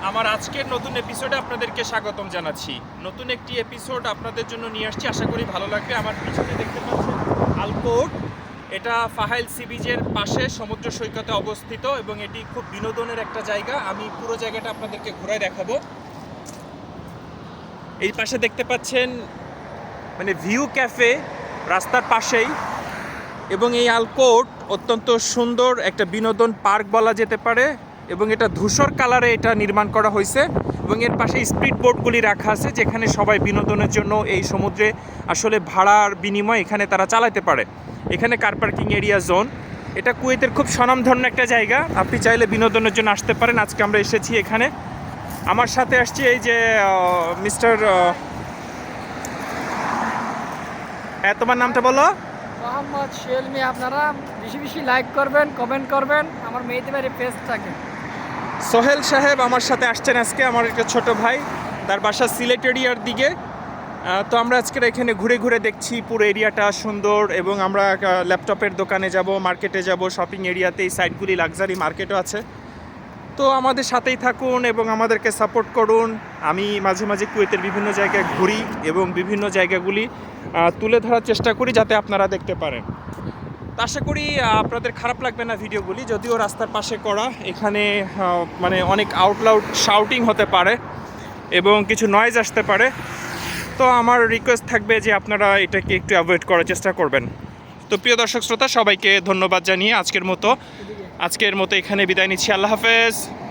আমার আজকের নতুন এপিসোডে আপনাদেরকে স্বাগতম জানাচ্ছি। নতুন একটি এপিসোড আপনাদের জন্য নিয়ে আসছি, আশা করি ভালো লাগবে। আমার পিছনে দেখতে পাচ্ছেন আলকোট। এটা ফাহাইল সি বিচের পাশে সমুদ্র সৈকতে অবস্থিত এবং এটি খুব বিনোদনের একটা জায়গা। আমি পুরো জায়গাটা আপনাদেরকে ঘুরে দেখাবো। এই পাশে দেখতে পাচ্ছেন মানে ভিউ ক্যাফে রাস্তার পাশেই, এবং এই আলকোট অত্যন্ত সুন্দর একটা বিনোদন পার্ক বলা যেতে পারে, এবং এটা ধূসর কালারে এটা নির্মাণ করা হয়েছে এবং এর পাশে স্পিড বোটগুলি রাখা আছে, যেখানে সবাই বিনোদনের জন্য এই সমুদ্রে আসলে ভাড়ার বিনিময়ে এখানে তারা চালাতে পারে। এখানে কার পার্কিং এরিয়া জোন। এটা কুয়েতের খুব স্বনামধন্য একটা জায়গা, আপনি চাইলে বিনোদনের জন্য আসতে পারেন। আজকে আমরা এসেছি এখানে, আমার সাথে আসছি এই যে মিস্টার, তোমার নামটা বলো। মোহাম্মদ সোহেল মিয়া। আপনারা বেশি বেশি লাইক করবেন, কমেন্ট করবেন আমার মেয়েদের বাড়ির পেজটাকে। সোহেল সাহেব আমার সাথে আসছেন আজকে, আমার একটা ছোট ভাই, তার বাসা সিলেট এরিয়ার দিকে। তো আমরা আজকে এখানে ঘুরে ঘুরে দেখছি পুরো এরিয়াটা সুন্দর, এবং আমরা ল্যাপটপের দোকানে যাব, মার্কেটে যাব, শপিং এরিয়াতে এই সাইডগুলি লাক্সারি মার্কেটও আছে। তো আমাদের সাথেই থাকুন এবং আমাদেরকে সাপোর্ট করুন। আমি মাঝে মাঝে কুয়েতের বিভিন্ন জায়গায় ঘুরি এবং বিভিন্ন জায়গাগুলি তুলে ধরার চেষ্টা করি যাতে আপনারা দেখতে পারেন। তা আশা করি আপনাদের খারাপ লাগবে না ভিডিওগুলি, যদিও রাস্তার পাশে করা। এখানে মানে অনেক আউটলাউড শাউটিং হতে পারে এবং কিছু নয়েজ আসতে পারে। তো আমার রিকোয়েস্ট থাকবে যে আপনারা এটাকে একটু অ্যাভয়েড করার চেষ্টা করবেন। তো প্রিয় দর্শক শ্রোতা, সবাইকে ধন্যবাদ জানিয়ে আজকের মতো এখানে বিদায় নিচ্ছি। আল্লাহ হাফেজ।